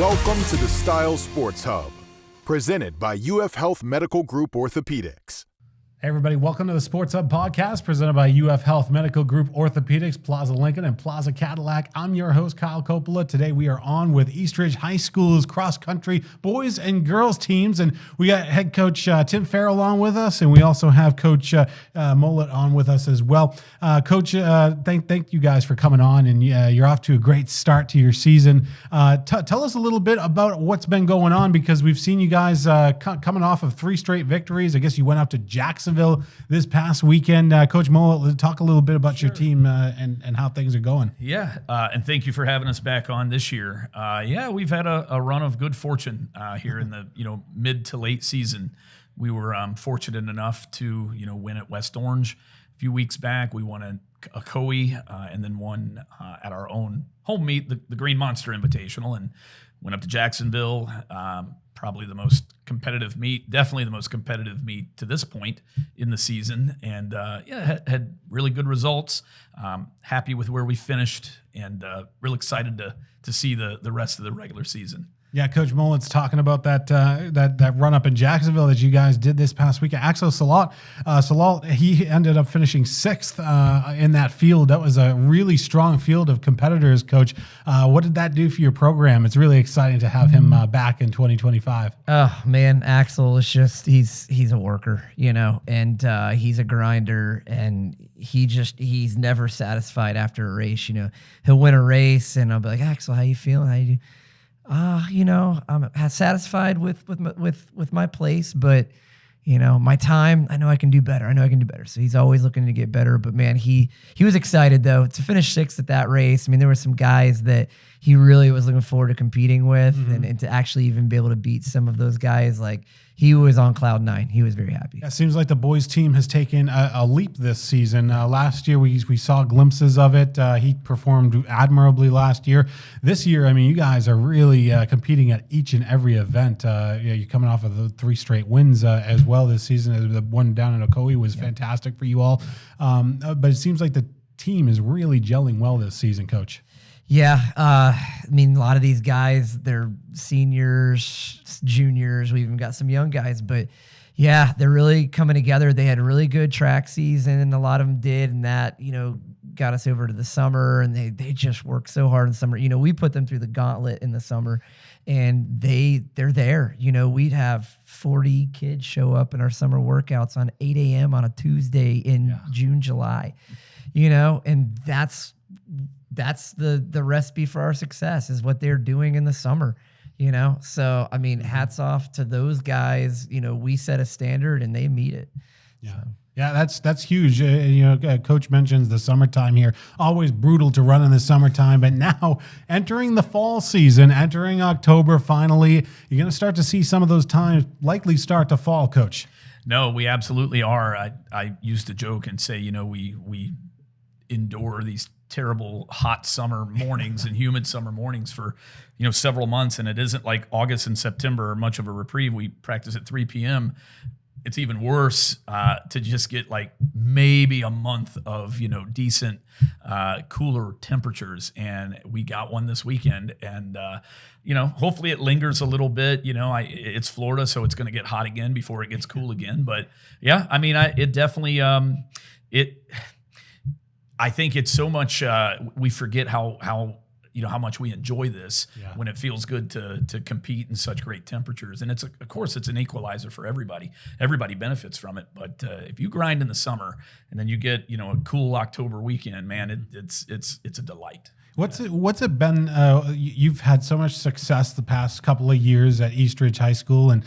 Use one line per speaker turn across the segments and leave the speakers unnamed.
Welcome to the Style Sports Hub, presented by UF Health Medical Group Orthopaedics.
Hey everybody, welcome to the SportsHub podcast presented by UF Health Medical Group Orthopaedics, Plaza Lincoln, and Plaza Cadillac. I'm your host, Kyle Coppola. Today we are on with Eastridge High School's cross-country boys and girls teams, and we got head coach Tim Ferrell on with us, and we also have Coach Mollett on with us as well. Coach, thank you guys for coming on, and you're off to a great start to your season. Tell us a little bit about what's been going on, because we've seen you guys coming off of 3 straight victories. I guess you went up to Jacksonville this past weekend. Coach Mollett, talk a little bit about your team and how things are going.
Yeah, and thank you for having us back on this year. We've had a run of good fortune here in the mid to late season. We were fortunate enough to win at West Orange a few weeks back. We won a COE and then won at our own home meet, the Green Monster Invitational, and went up to Jacksonville. Probably the most competitive meet, definitely the most competitive meet to this point in the season. And had really good results. Happy with where we finished, and real excited to see the rest of the regular season. Yeah, Coach Mollett's talking about that run up in Jacksonville that you guys did this past week. Axel Sallaunt, he ended up finishing 6th in that field. That was a really strong field of competitors, Coach. What did that do for your program? It's really exciting to have him back in 2025.
Oh man, Axel is just he's a worker, and he's a grinder, and he's never satisfied after a race. He'll win a race, and I'll be like, Axel, how you feeling? How you do? I'm satisfied with my place, but my time, I know I can do better. So he's always looking to get better. But man, he was excited though to finish 6th at that race. I mean, there were some guys that he really was looking forward to competing with, and to actually even be able to beat some of those guys. Like, he was on cloud 9. He was very happy.
It seems like the boys team has taken a leap this season. Last year, we saw glimpses of it. He performed admirably last year. This year, I mean, you guys are really competing at each and every event. You're coming off of the 3 straight wins as well this season. The one down in Ocoee was fantastic for you all. But it seems like the team is really gelling well this season, Coach.
Yeah, I mean, a lot of these guys, they're seniors, juniors. We even got some young guys, but yeah, they're really coming together. They had a really good track season, and a lot of them did, and that, got us over to the summer, and they just worked so hard in the summer. We put them through the gauntlet in the summer, and they're there. We'd have 40 kids show up in our summer workouts on 8 a.m. on a Tuesday in June, July, and that's the recipe for our success, is what they're doing in the summer, So, I mean, hats off to those guys. We set a standard and they meet it.
Yeah. So. Yeah, that's huge. Coach mentions the summertime here. Always brutal to run in the summertime, but now entering the fall season, entering October finally, you're going to start to see some of those times likely start to fall, Coach.
No, we absolutely are. I used to joke and say, we endure these terrible hot summer mornings and humid summer mornings for several months, and it isn't like August and September are much of a reprieve. We practice at 3 p.m. It's even worse to just get like maybe a month of decent cooler temperatures, and we got one this weekend, and hopefully it lingers a little bit. It's Florida, so it's going to get hot again before it gets cool again. But yeah, I mean, it definitely I think it's so much we forget how much we enjoy this when it feels good to compete in such great temperatures. And of course it's an equalizer for everybody. Everybody benefits from it. But if you grind in the summer and then you get a cool October weekend, man, it's a delight.
What's it been? You've had so much success the past couple of years at Eastridge High School, and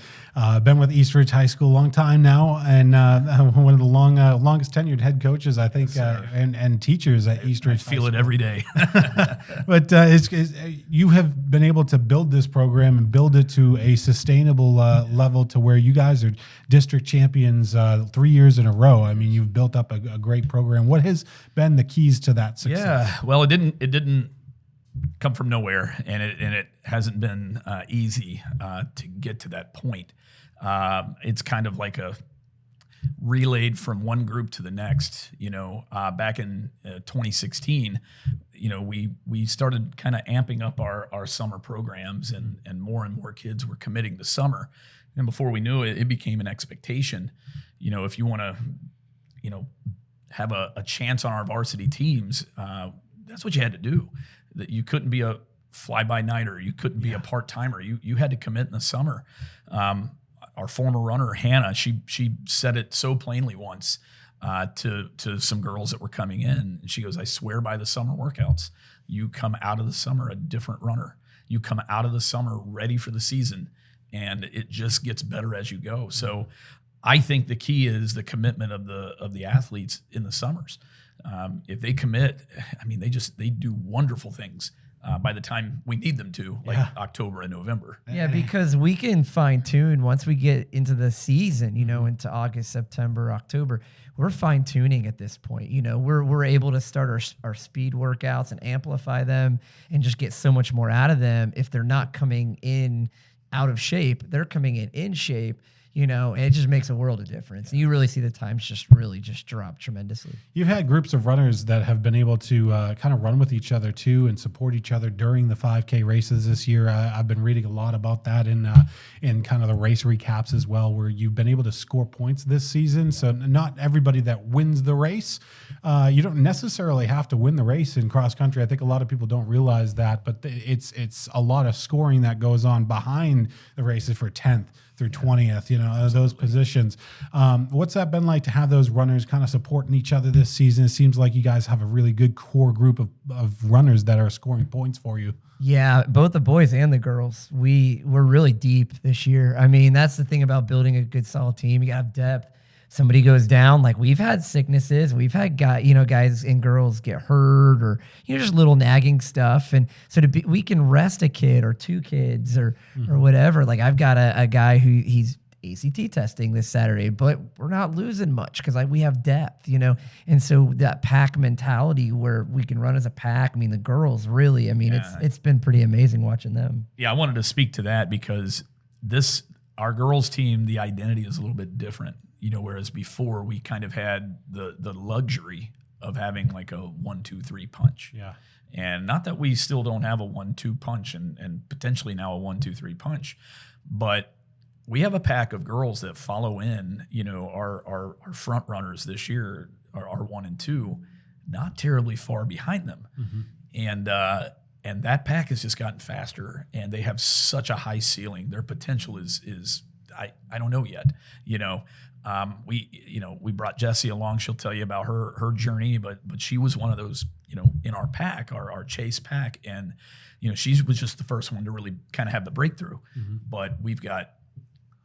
been with Eastridge High School a long time now, and one of the longest tenured head coaches, I think, and teachers at Eastridge.
I feel it every day.
But you have been able to build this program and build it to a sustainable level to where you guys are district champions 3 years in a row. I mean, you've built up a great program. What has been the keys to that success?
Yeah, well, it didn't come from nowhere, and it hasn't been easy to get to that point. It's kind of like a relayed from one group to the next. Back in 2016, we started kind of amping up our summer programs, and more kids were committing to summer. And before we knew it, it became an expectation. If you want to, have a chance on our varsity teams, that's what you had to do. That you couldn't be a fly-by-nighter. You couldn't be a part-timer. You had to commit in the summer. Our former runner, Hannah, she said it so plainly once to some girls that were coming in. She goes, I swear by the summer workouts, you come out of the summer a different runner. You come out of the summer ready for the season, and it just gets better as you go. So I think the key is the commitment of the athletes in the summers. If they commit, they do wonderful things by the time we need them to, like October and November.
Yeah, because we can fine tune once we get into the season, into August, September, October. We're fine tuning at this point. We're able to start our speed workouts and amplify them and just get so much more out of them. If they're not coming in out of shape, they're coming in shape. And it just makes a world of difference. And you really see the times just drop tremendously.
You've had groups of runners that have been able to kind of run with each other too and support each other during the 5K races this year. I've been reading a lot about that in kind of the race recaps as well, where you've been able to score points this season. So not everybody that wins the race, you don't necessarily have to win the race in cross country. I think a lot of people don't realize that, but it's a lot of scoring that goes on behind the races for 10th through 20th, those positions. What's that been like to have those runners kind of supporting each other this season? It seems like you guys have a really good core group of runners that are scoring points for you.
Yeah, both the boys and the girls. We're really deep this year. That's the thing about building a good, solid team. You got to have depth. Somebody goes down, like we've had sicknesses, we've had guys and girls get hurt, or just little nagging stuff, and so we can rest a kid or two kids or whatever. Like I've got a guy who he's ACT testing this Saturday, but we're not losing much because we have depth, and so that pack mentality where we can run as a pack. The girls really, it's been pretty amazing watching them.
Yeah, I wanted to speak to that because our girls team, the identity is a little bit different. Whereas before we kind of had the luxury of having like a 1-2-3 punch. Yeah. And not that we still don't have a 1-2 punch and potentially now a 1-2-3 punch, but we have a pack of girls that follow in, our front runners this year are 1 and 2, not terribly far behind them. Mm-hmm. And that pack has just gotten faster, and they have such a high ceiling. Their potential is I don't know yet, we brought Jessie along. She'll tell you about her journey, but she was one of those, in our pack, our chase pack. And, she was just the first one to really kind of have the breakthrough. Mm-hmm. But we've got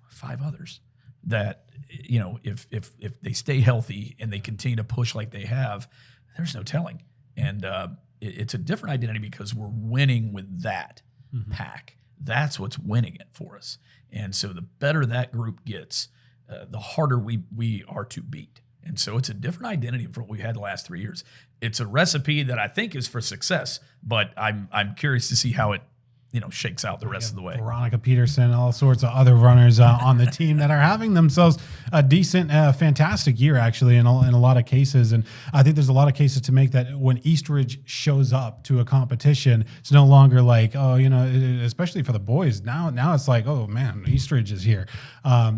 5 others that, if they stay healthy and they continue to push like they have, there's no telling. And it's a different identity because we're winning with that pack. That's what's winning it for us. And so the better that group gets, the harder we are to beat. And so it's a different identity from what we've had the last 3 years. It's a recipe that I think is for success, but I'm curious to see how it shakes out the rest of the way.
Veronica Peterson, all sorts of other runners on the team that are having themselves a decent, fantastic year, actually, in a lot of cases. And I think there's a lot of cases to make that when Eastridge shows up to a competition, it's no longer like, especially for the boys. Now it's like, oh, man, Eastridge is here.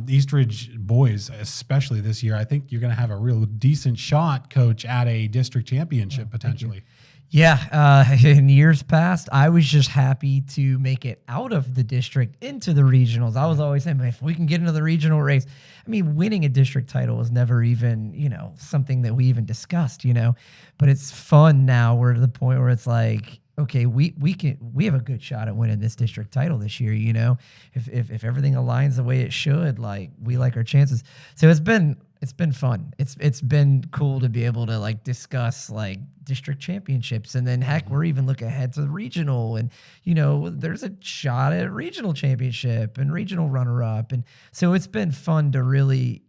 Eastridge boys, especially this year, I think you're going to have a real decent shot, Coach, at a district championship potentially.
Yeah, in years past, I was just happy to make it out of the district into the regionals. I was always saying, if we can get into the regional race, winning a district title was never even, something that we even discussed, but it's fun now. We're to the point where it's like, okay, we have a good shot at winning this district title this year, if everything aligns the way it should, we like our chances. So it's been fun. It's been cool to be able to discuss district championships, and then heck, we're even looking ahead to the regional, and there's a shot at regional championship and regional runner-up, and so it's been fun to really,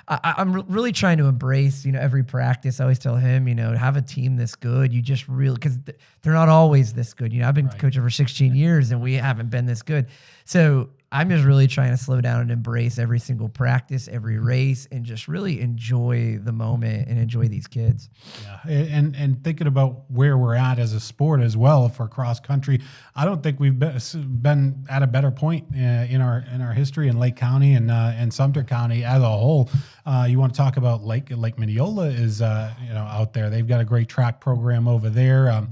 I'm really trying to embrace, every practice. I always tell him, to have a team this good, you just really, because they're not always this good. I've been coaching for 16 years, and we haven't been this good. So I'm just really trying to slow down and embrace every single practice, every race, and just really enjoy the moment and enjoy these kids.
Yeah, and thinking about where we're at as a sport as well for cross country, I don't think we've been at a better point in our history in Lake County and Sumter County as a whole. You want to talk about Lake Mineola is out there. They've got a great track program over there.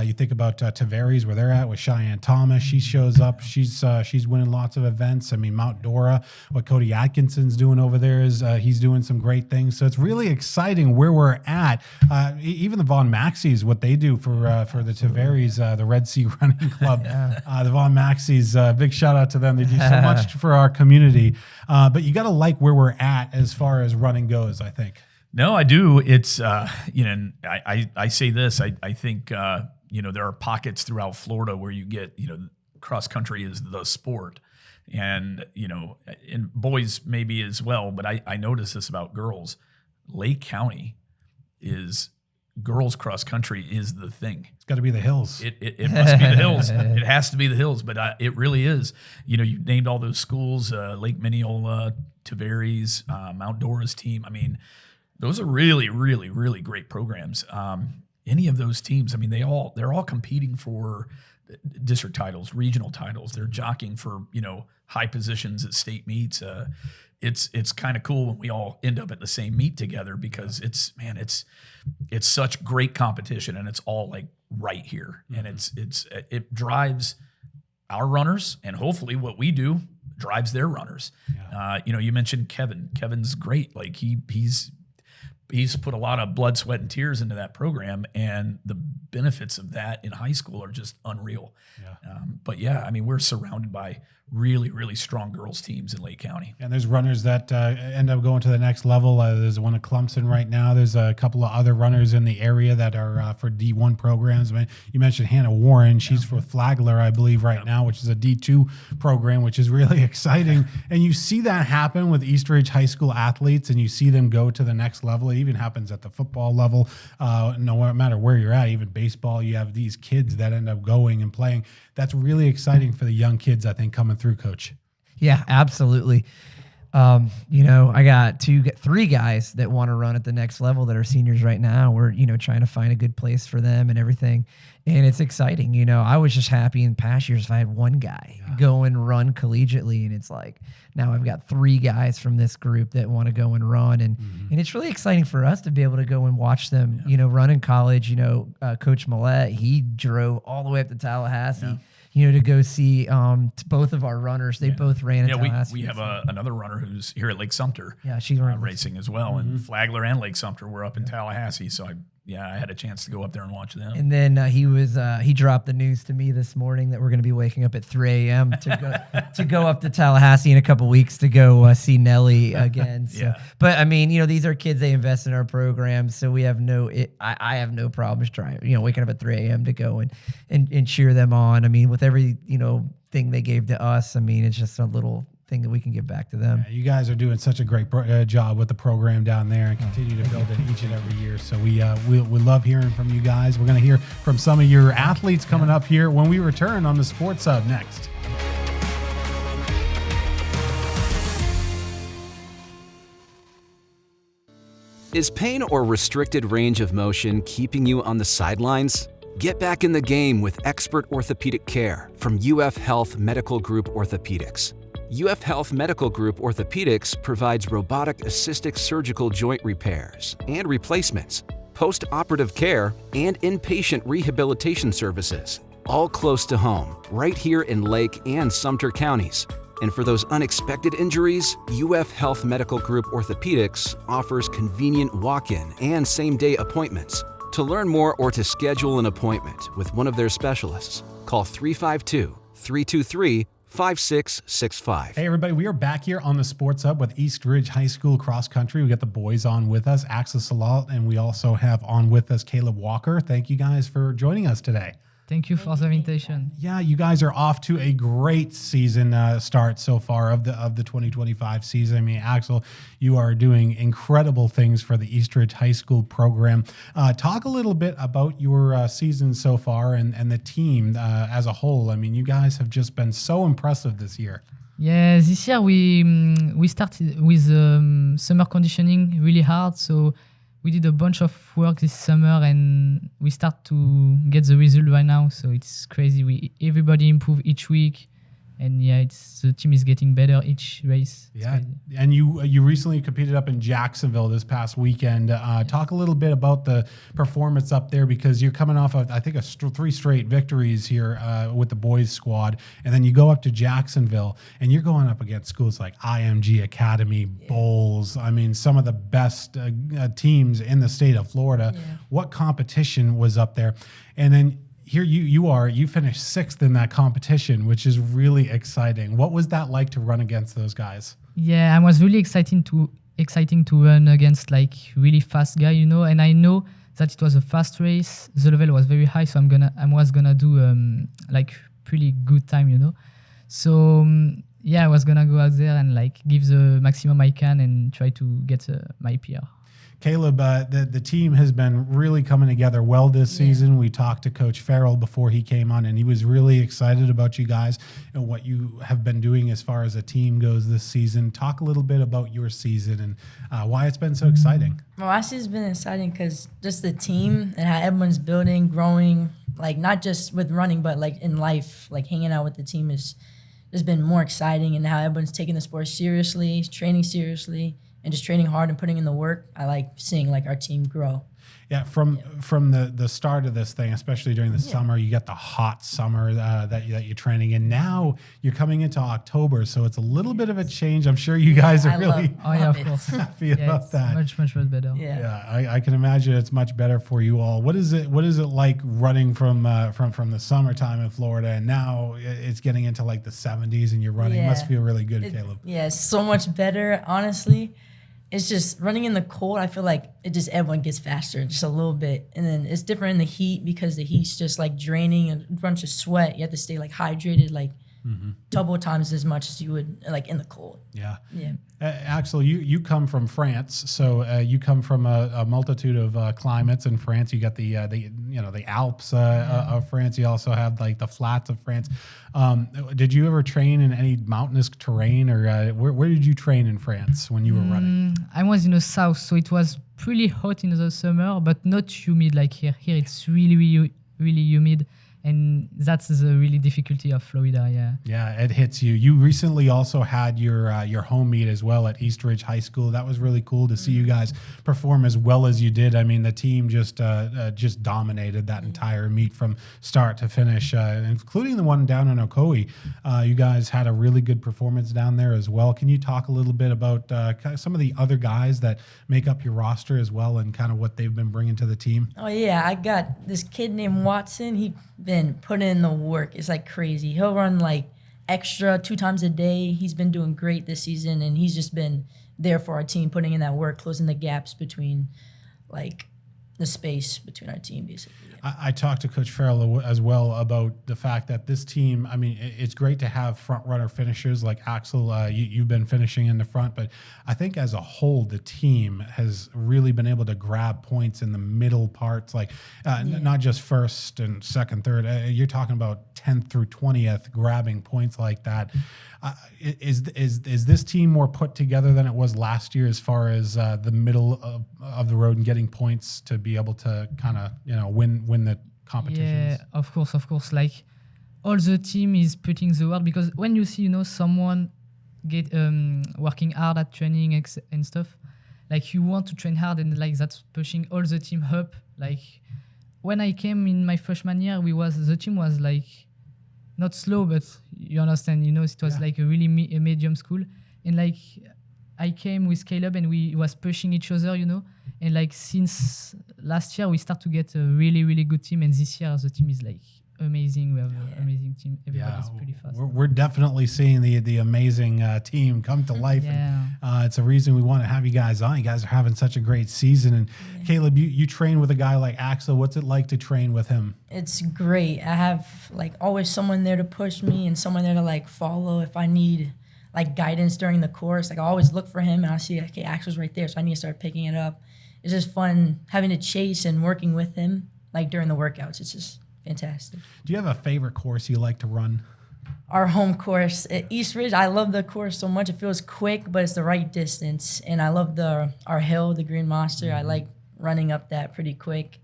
You think about Tavares, where they're at with Cheyenne Thomas. She shows up. She's winning lots of events. I mean, Mount Dora, what Cody Atkinson's doing over there is he's doing some great things. So it's really exciting where we're at. Even the Von Maxis, what they do for the Tavares, the Red Sea Running Club, the Von Maxis, big shout out to them. They do so much for our community. But you got to like where we're at as far as running goes, I think.
No, I do. It's, I say this, I think, there are pockets throughout Florida where you get, cross country is the sport. And, and boys maybe as well, but I notice this about girls. Lake County girls cross country is the thing.
It's got to be the hills.
It must be the hills. It has to be the hills, but it really is. You named all those schools, Lake Mineola, Tavares, Mount Dora's team. I mean, those are really, really, really great programs. Any of those teams, I mean, they're all competing for district titles, regional titles. They're jockeying for, high positions at state meets. It's kind of cool when we all end up at the same meet together because it's such great competition and it's all like right here. Mm-hmm. And it drives our runners and hopefully what we do drives their runners. Yeah. You mentioned Kevin. Kevin's great. Like he's put a lot of blood, sweat, and tears into that program, and the benefits of that in high school are just unreal. Yeah. But yeah, I mean, we're surrounded by really, really strong girls teams in Lake County.
And there's runners that end up going to the next level. There's one at Clemson right now. There's a couple of other runners in the area that are for D1 programs. I mean, you mentioned Hannah Warren. She's for Flagler, I believe, right now, which is a D2 program, which is really exciting. And you see that happen with Eastridge High School athletes, and you see them go to the next level. It even happens at the football level. No matter where you're at, even baseball, you have these kids that end up going and playing. That's really exciting for the young kids, I think, coming through, Coach.
Yeah, absolutely. I got three guys that want to run at the next level that are seniors right now. We're, trying to find a good place for them and everything. And it's exciting. I was just happy in past years if I had one guy go and run collegiately. And it's like, now I've got three guys from this group that want to go and run. And it's really exciting for us to be able to go and watch them, run in college. Coach Mollett, he drove all the way up to Tallahassee. To go see both of our runners. They both ran in Tallahassee.
We have another runner who's here at Lake Sumter.
Yeah, she's
racing as well. And Flagler and Lake Sumter were up in Tallahassee. So I had a chance to go up there and watch them.
And then he dropped the news to me this morning that we're going to be waking up at 3 a.m. to go up to Tallahassee in a couple weeks to go see Nelly again. So, but I mean, these are kids, they invest in our program, so we have I have no problems trying, waking up at 3 a.m. to go and cheer them on. I mean, with every thing they gave to us, I mean, it's just a little thing that we can give back to them.
Yeah, you guys are doing such a great job with the program down there and continue to build it each and every year. So we love hearing from you guys. We're going to hear from some of your athletes coming up here when we return on the Sports Hub next.
Is pain or restricted range of motion keeping you on the sidelines? Get back in the game with expert orthopedic care from UF Health Medical Group Orthopaedics. UF Health Medical Group Orthopaedics provides robotic-assisted surgical joint repairs and replacements, post-operative care, and inpatient rehabilitation services, all close to home, right here in Lake and Sumter counties. And for those unexpected injuries, UF Health Medical Group Orthopaedics offers convenient walk-in and same-day appointments. To learn more or to schedule an appointment with one of their specialists, call 352-323-5665.
Hey everybody, we are back here on the Sports Hub with East Ridge High School cross country. We got the boys on with us, Axel, Sallaunt, and we also have on with us Caleb Walker. Thank you guys for joining us today.
Thank you for the invitation.
Yeah, you guys are off to a great season start so far of the 2025 season. I mean, Axel, you are doing incredible things for the Eastridge High School program. Talk a little bit about your season so far and the team as a whole. I mean, you guys have just been so impressive this year.
Yeah, this year we started with summer conditioning really hard. So we did a bunch of work this summer, and we start to get the result right now. So it's crazy. Everybody improve each week. And yeah, the team is getting better each race. It's
Yeah,
crazy.
and you recently competed up in Jacksonville this past weekend. Talk a little bit about the performance up there, because you're coming off of, I think, 3 straight victories here with the boys squad, and then you go up to Jacksonville, and you're going up against schools like IMG Academy, Volz. I mean, some of the best teams in the state of Florida.
Yeah.
What competition was up there? And then here you finished 6th in that competition, which is really exciting. What was that like to run against those guys?
Yeah, I was really exciting to run against like really fast guy, and I know that it was a fast race. The level was very high, so I was gonna do like pretty good time, So yeah, I was gonna go out there and like give the maximum I can and try to get my PR.
Caleb, the team has been really coming together well this season. We talked to Coach Ferrell before he came on, and he was really excited about you guys and what you have been doing as far as a team goes this season. Talk a little bit about your season and why it's been so exciting.
Well, my season's been exciting because just the team and how everyone's building, growing, like not just with running, but like in life, like hanging out with the team has been more exciting, and how everyone's taking the sport seriously, training seriously, and just training hard and putting in the work. I like seeing like our team grow.
Yeah, from the start of this thing, especially during the summer, you get the hot summer that you're training in. Now you're coming into October, so it's a little bit of a change. I'm sure you guys are really
Of course.
happy about
It's
that.
much better.
Yeah.
I can imagine it's much better for you all. What is it like running from the summertime in Florida, and now it's getting into like the 70s and you're running? It must feel really good, Caleb.
Yeah, it's so much better, honestly. It's just running in the cold. I feel like everyone gets faster just a little bit. And then it's different in the heat because the heat's just like draining a bunch of sweat. You have to stay like hydrated, like double times as much as you would like in the cold.
Yeah.
Yeah.
Axel, you come from France, so you come from a multitude of climates in France. You got the Alps of France. You also have like the flats of France. Did you ever train in any mountainous terrain, or where did you train in France when you were running?
I was in the south, so it was pretty hot in the summer, but not humid like here. Here it's really humid. And that's the really difficulty of Florida, yeah.
Yeah, it hits you. You recently also had your home meet as well at East Ridge High School. That was really cool to see you guys perform as well as you did. I mean, the team just dominated that entire meet from start to finish, including the one down in Ocoee. You guys had a really good performance down there as well. Can you talk a little bit about kind of some of the other guys that make up your roster as well, and kind of what they've been bringing to the team?
Oh, yeah. I got this kid named Watson. He been putting in the work. It's like crazy. He'll run like extra 2 times a day. He's been doing great this season, and he's just been there for our team, putting in that work, closing the gaps between like the space between our team, basically. Yeah.
I talked to Coach Ferrell as well about the fact that this team, I mean, it's great to have front runner finishers like Axel. You've been finishing in the front, but I think as a whole, the team has really been able to grab points in the middle parts, like not just first and second, third. You're talking about 10th through 20th, grabbing points like that. Is this team more put together than it was last year as far as the middle of the road and getting points to be able to kind of win the competitions?
Yeah, of course. Like all the team is putting the work, because when you see someone get working hard at training and stuff, like you want to train hard, and like that's pushing all the team up. Like when I came in my freshman year, the team was like not slow, but you understand, it was like a really a medium school. And like I came with Caleb and we was pushing each other, and like since last year we start to get a really, really good team. And this year the team is like amazing. We have an amazing team. Everybody's pretty fast.
We're definitely seeing the amazing team come to life.
Yeah.
And it's a reason we want to have you guys on. You guys are having such a great season. And Caleb, you train with a guy like Axel. What's it like to train with him?
It's great. I have like always someone there to push me and someone there to like follow if I need like guidance during the course. Like I always look for him and I see, okay, Axel's right there, so I need to start picking it up. It's just fun having to chase and working with him like during the workouts. It's just fantastic.
Do you have a favorite course you like to run?
our home course at East Ridge. I love the course so much. It feels quick, but it's the right distance. And I love our hill, the Green Monster. I like running up that pretty quick.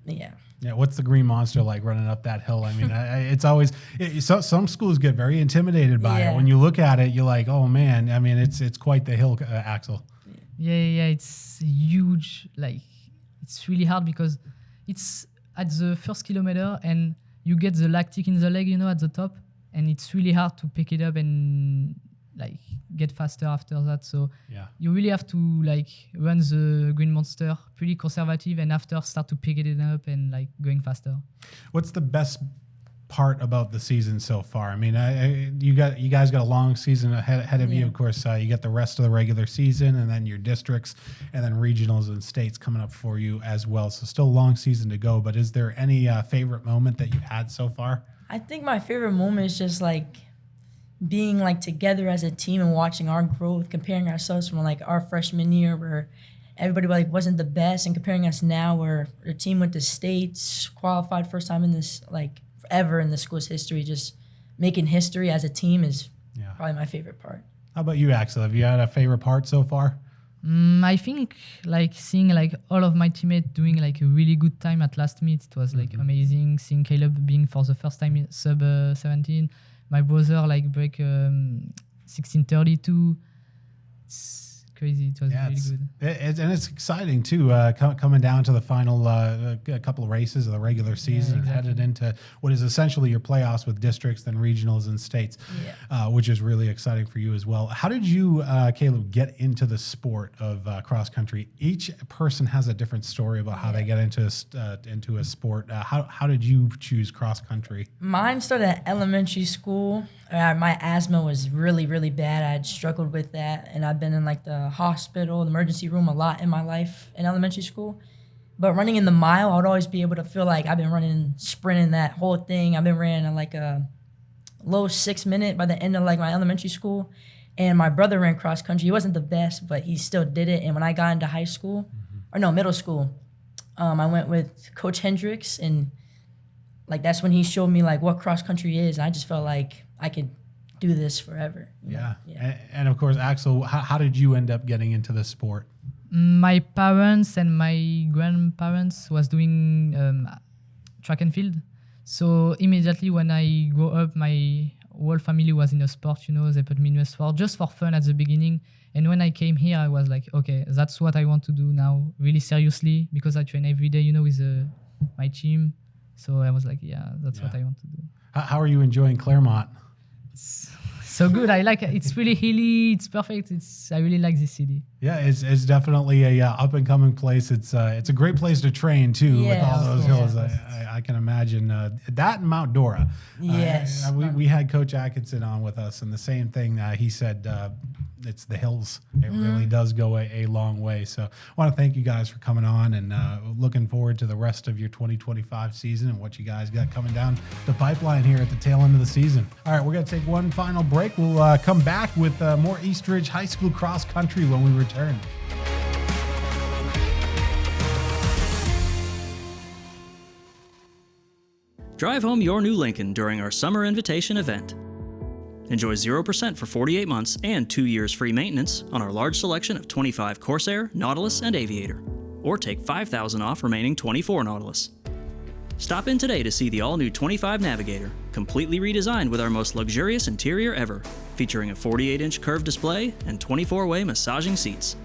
Yeah.
Yeah, what's the Green Monster like running up that hill? I mean, it's always some schools get very intimidated by it. When you look at it, you're like, oh man. I mean, it's quite the hill, Axel.
Yeah, it's huge. Like, it's really hard because it's at the first kilometer and you get the lactic in the leg, at the top, and it's really hard to pick it up and like get faster after that. So you really have to like run the Green Monster pretty conservative and after start to pick it up and like going faster.
What's the best part about the season so far? I mean, you guys got a long season ahead of you. Of course, you get the rest of the regular season and then your districts and then regionals and states coming up for you as well. So still a long season to go, but is there any favorite moment that you've had so far?
I think my favorite moment is just like being like together as a team and watching our growth, comparing ourselves from like our freshman year where everybody like wasn't the best and comparing us now where our team went to states, qualified first time in this like ever in the school's history. Just making history as a team is probably my favorite part.
How about you, Axel? Have you had a favorite part so far?
I think like seeing like all of my teammates doing like a really good time at last meet. It was like amazing. Seeing Caleb being for the first time sub 17. My brother like break 16:32. It's crazy. It was really good.
And it's exciting too, coming down to the final couple of races of the regular season and headed into what is essentially your playoffs with districts, then regionals and states, which is really exciting for you as well. How did you, Caleb, get into the sport of cross country? Each person has a different story about how they get into a sport. How did you choose cross country? Mine
started at elementary school. My asthma was really, really bad. I had struggled with that, and I've been in like the hospital, the emergency room a lot in my life in elementary school. But running in the mile, I would always be able to feel like I've been sprinting that whole thing. I've been running at like a low 6 minute by the end of like my elementary school. And my brother ran cross country. He wasn't the best, but he still did it. And when I got into high school, middle school, I went with Coach Hendricks, and like that's when he showed me like what cross country is. I just felt like I could do this forever.
Yeah. And of course, Axel, how did you end up getting into the sport?
My parents and my grandparents was doing track and field. So immediately when I grew up, my whole family was in a sport, they put me in a sport just for fun at the beginning. And when I came here, I was like, okay, that's what I want to do now, really seriously, because I train every day, with my team. So I was like, that's what I want to do.
How are you enjoying Claremont?
It's so good. I like it. It's really hilly. It's perfect. I really like this city.
Yeah, it's definitely a up and coming place. It's a great place to train too, with all those hills. I can imagine that and Mount Dora.
Yes,
we had Coach Atkinson on with us, and the same thing. He said it's the hills. It really does go a long way. So I want to thank you guys for coming on, and looking forward to the rest of your 2025 season and what you guys got coming down the pipeline here at the tail end of the season. All right, we're going to take one final break. We'll come back with more East Ridge High School cross country when we return.
Drive home your new Lincoln during our summer invitation event. Enjoy 0% for 48 months and 2 years free maintenance on our large selection of 25 Corsair, Nautilus, and Aviator. Or take $5,000 off remaining 24 Nautilus. Stop in today to see the all-new 25 Navigator, completely redesigned with our most luxurious interior ever, featuring a 48-inch curved display and 24-way massaging seats.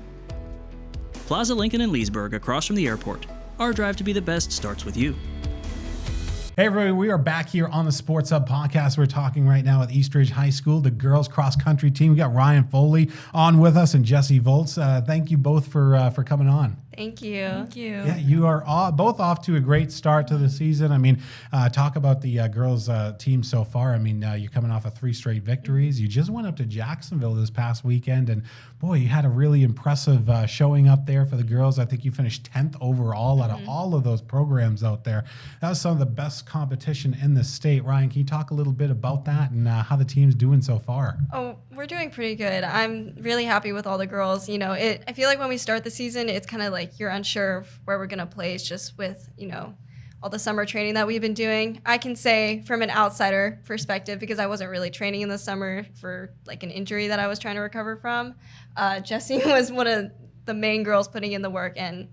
Plaza Lincoln in Leesburg, across from the airport. Our drive to be the best starts with you.
Hey everybody, we are back here on the Sports Hub podcast. We're talking right now with East Ridge High School, the girls cross country team. We got Rhyen Foley on with us and Jessie Volz. Thank you both for coming on.
Thank you. Thank you.
Yeah, you are both off to a great start to the season. I mean, talk about the girls team so far. I mean, you're coming off of 3 straight victories. You just went up to Jacksonville this past weekend, and boy, you had a really impressive showing up there for the girls. I think you finished 10th overall out of all of those programs out there. That was some of the best competition in the state. Rhyen, can you talk a little bit about that and how the team's doing so far?
Oh, we're doing pretty good. I'm really happy with all the girls. I feel like when we start the season, it's kind of like you're unsure of where we're going to place just with, all the summer training that we've been doing. I can say from an outsider perspective, because I wasn't really training in the summer for like an injury that I was trying to recover from, Jessie was one of the main girls putting in the work, and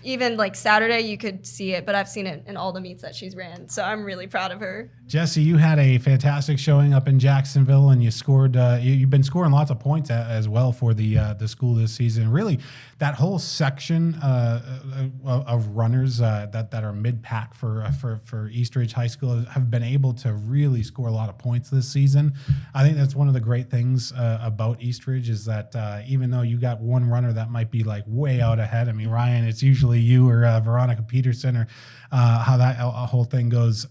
even like Saturday you could see it, but I've seen it in all the meets that she's ran. So I'm really proud of her.
Jessie, you had a fantastic showing up in Jacksonville, and you scored. You've been scoring lots of points as well for the school this season. Really, that whole section of runners that are mid pack for Eastridge High School have been able to really score a lot of points this season. I think that's one of the great things about Eastridge is that even though you got one runner that might be like way out ahead. I mean, Rhyen, it's usually you or Veronica Peterson or how that whole thing goes.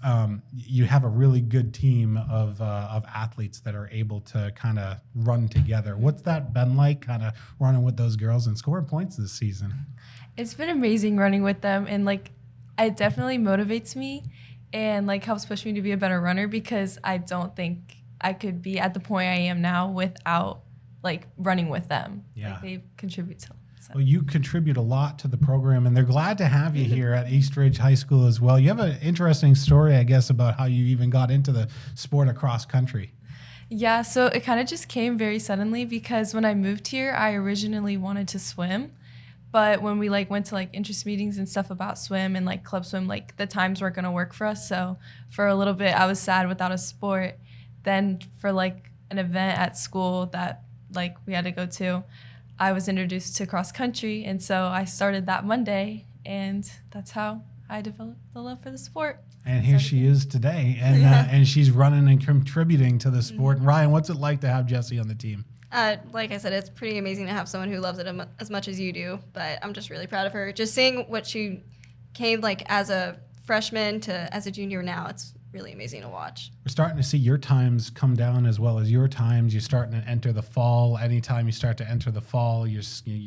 You have a really good team of athletes that are able to kind of run together. What's that been like, kind of running with those girls and scoring points this season?
It's been amazing running with them, and like it definitely motivates me and like helps push me to be a better runner, because I don't think I could be at the point I am now without like running with them.
Yeah.
Like, they contribute to.
Well, you contribute a lot to the program, and they're glad to have you here at Eastridge High School as well. You have an interesting story, I guess, about how you even got into the sport of cross country.
Yeah, so it kind of just came very suddenly, because when I moved here, I originally wanted to swim. But when we like went to like interest meetings and stuff about swim and like club swim, like the times weren't going to work for us. So for a little bit, I was sad without a sport. Then for like an event at school that like we had to go to, I was introduced to cross country, and so I started that Monday, and that's how I developed the love for the sport.
And here she is today, and and she's running and contributing to the sport. And Rhyen, what's it like to have Jessie on the team?
Like I said, it's pretty amazing to have someone who loves it as much as you do, but I'm just really proud of her. Just seeing what she came like as a freshman to as a junior now, it's really amazing to watch.
We're starting to see your times come down as well as your times. You're starting to enter the fall. Anytime you start to enter the fall, you're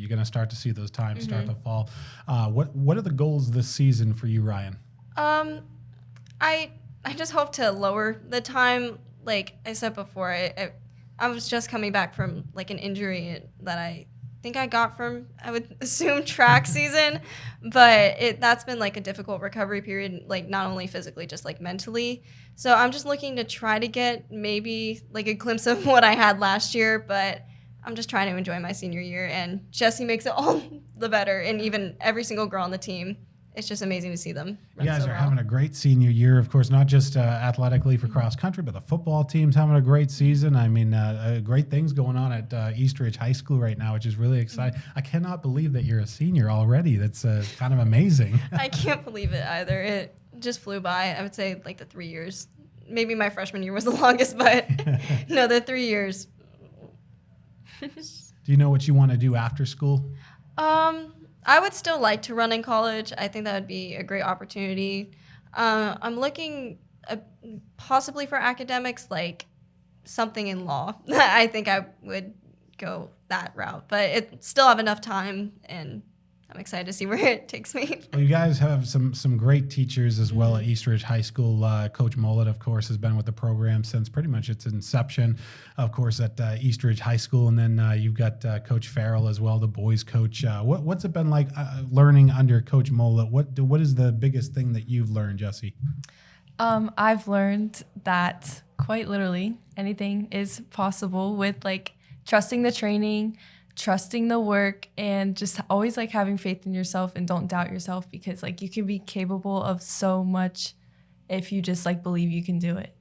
going to start to see those times start to fall. What are the goals this season for you, Rhyen?
I just hope to lower the time. Like I said before, I was just coming back from like an injury that I think I got from, I would assume, track season, but that's been like a difficult recovery period, like not only physically, just like mentally. So I'm just looking to try to get maybe like a glimpse of what I had last year, but I'm just trying to enjoy my senior year, and Jessie makes it all the better, and even every single girl on the team. It's just amazing to see them.
You guys are having a great senior year, of course, not just athletically for cross country, but the football team's having a great season. I mean, great things going on at Eastridge High School right now, which is really exciting. I cannot believe that you're a senior already. That's kind of amazing.
I can't believe it either. It just flew by. I would say like the 3 years. Maybe my freshman year was the longest, but no, the 3 years.
Do you know what you want to do after school?
I would still like to run in college. I think that would be a great opportunity. I'm looking possibly for academics, like something in law. I think I would go that route, but it still have enough time, and I'm excited to see where it takes me.
Well, you guys have some great teachers as well at Eastridge High School. Coach Mollett, of course, has been with the program since pretty much its inception, of course, at Eastridge High School. And then you've got Coach Ferrell as well, the boys coach. What's it been like learning under Coach Mollett? What is the biggest thing that you've learned, Jessie?
I've learned that quite literally anything is possible with like trusting the training, trusting the work, and just always like having faith in yourself and don't doubt yourself, because like you can be capable of so much if you just like believe you can do it.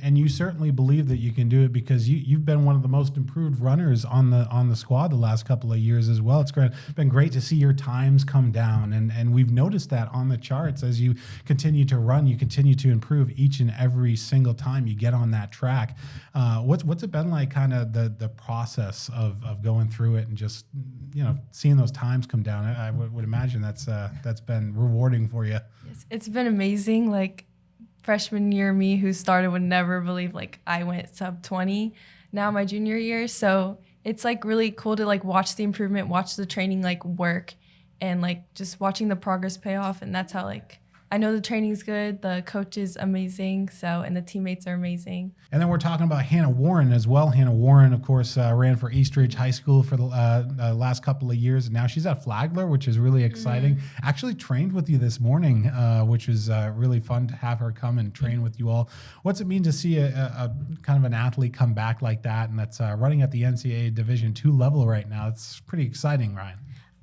And you certainly believe that you can do it, because you've been one of the most improved runners on the squad the last couple of years as well. It's been great to see your times come down, and we've noticed that on the charts as you continue to run, you continue to improve each and every single time you get on that track. What's it been like, kind of the process of going through it and just seeing those times come down? I would imagine that's been rewarding for you.
Yes, it's been amazing. Like, freshman year me who started would never believe like I went sub 20 now my junior year. So it's like really cool to like watch the improvement, watch the training like work, and like just watching the progress pay off. And that's how like I know the training's good, the coach is amazing, and the teammates are amazing.
And then we're talking about Hannah Warren as well. Hannah Warren, of course, ran for Eastridge High School for the last couple of years. And now she's at Flagler, which is really exciting. Actually trained with you this morning, which was really fun to have her come and train with you all. What's it mean to see a kind of an athlete come back like that and that's running at the NCAA Division II level right now? It's pretty exciting, Rhyen.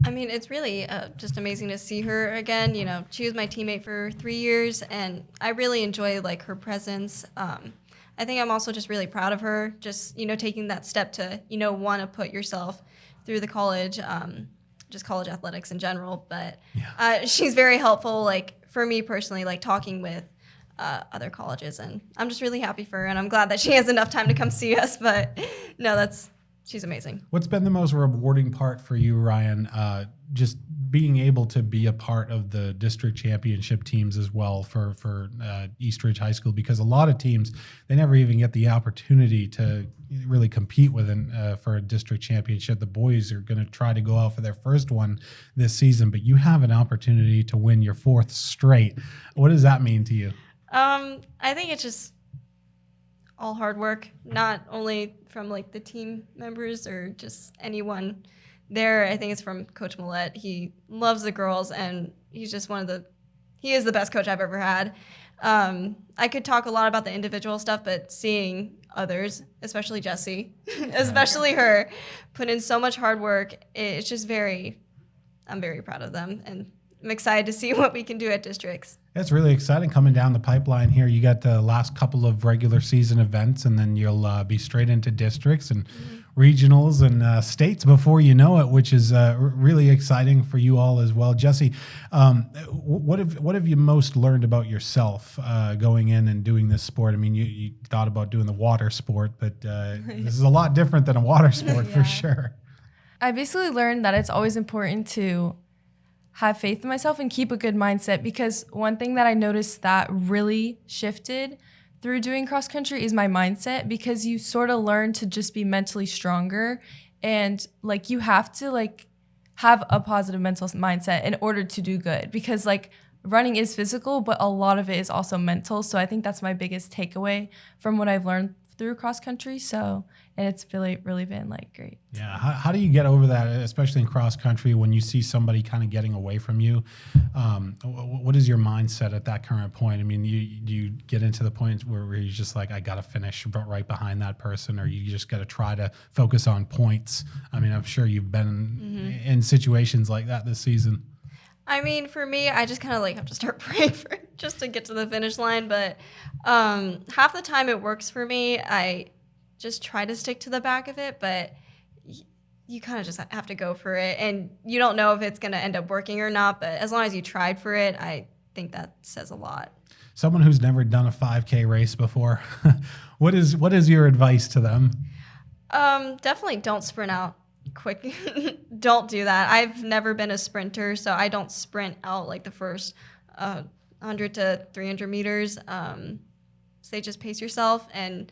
I mean, it's really just amazing to see her again. You know, she was my teammate for 3 years, and I really enjoy like her presence. I think I'm also just really proud of her, just, you know, taking that step to, you know, want to put yourself through the college, just college athletics in general. But she's very helpful, like for me personally, like talking with other colleges, and I'm just really happy for her, and I'm glad that she has enough time to come see us. But no, she's amazing. What's
been the most rewarding part for you, Rhyen? Just being able to be a part of the district championship teams as well for Eastridge High School, because a lot of teams, they never even get the opportunity to really compete for a district championship. The boys are going to try to go out for their first one this season, but you have an opportunity to win your 4th straight. What does that mean to you?
I think it's just all hard work, not only from like the team members or just anyone there. I think it's from Coach Mollett. He loves the girls, and he's just he is the best coach I've ever had. I could talk a lot about the individual stuff, but seeing others, especially Jessie, especially her, put in so much hard work, it's just I'm very proud of them, and I'm excited to see what we can do at districts.
It's really exciting coming down the pipeline here. You got the last couple of regular season events, and then you'll be straight into districts and regionals and states before you know it, which is really exciting for you all as well. Jessie, what have you most learned about yourself going in and doing this sport? I mean, you thought about doing the water sport, but this is a lot different than a water sport for sure.
I basically learned that it's always important to have faith in myself and keep a good mindset, because one thing that I noticed that really shifted through doing cross country is my mindset, because you sort of learn to just be mentally stronger, and like you have to like have a positive mental mindset in order to do good, because like running is physical, but a lot of it is also mental. So I think that's my biggest takeaway from what I've learned through cross country. And it's really been like great.
Yeah. How do you get over that, especially in cross country, when you see somebody kind of getting away from you? What is your mindset at that current point? I mean, do you get into the point where you're just like, I got to finish right behind that person, or you just got to try to focus on points? I mean, I'm sure you've been in situations like that this season.
I mean, for me, I just kind of like have to start praying for it just to get to the finish line. But half the time it works for me. I just try to stick to the back of it, but you kind of just have to go for it. And you don't know if it's going to end up working or not, but as long as you tried for it, I think that says a lot.
Someone who's never done a 5K race before, what is your advice to them?
Definitely don't sprint out quick. Don't do that. I've never been a sprinter, so I don't sprint out like the first 100 to 300 meters. Say just pace yourself, and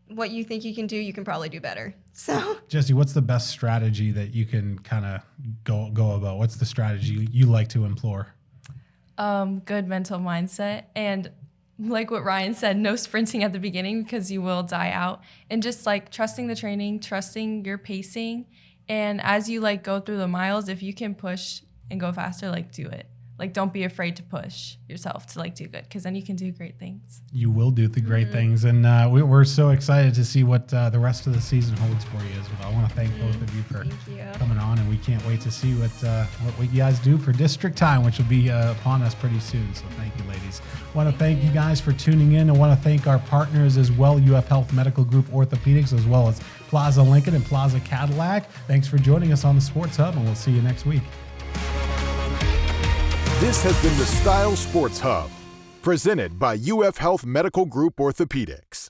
what you think you can do, you can probably do better. So,
Jessie, what's the best strategy that you can kind of go about? What's the strategy you like to implore?
Good mental mindset, and like what Rhyen said, no sprinting at the beginning because you will die out, and just like trusting the training, trusting your pacing, and as you like go through the miles, if you can push and go faster, like do it. Like, don't be afraid to push yourself to like do good, because then you can do great things.
You will do the great things, and we're so excited to see what the rest of the season holds for you as well. I want to thank both of you for coming on, and we can't wait to see what you guys do for district time, which will be upon us pretty soon. So thank you, ladies. I want to thank you guys for tuning in. I want to thank our partners as well, UF Health Medical Group Orthopaedics, as well as Plaza Lincoln and Plaza Cadillac. Thanks for joining us on the Sports Hub, and we'll see you next week.
This has been the Style Sports Hub, presented by UF Health Medical Group Orthopaedics.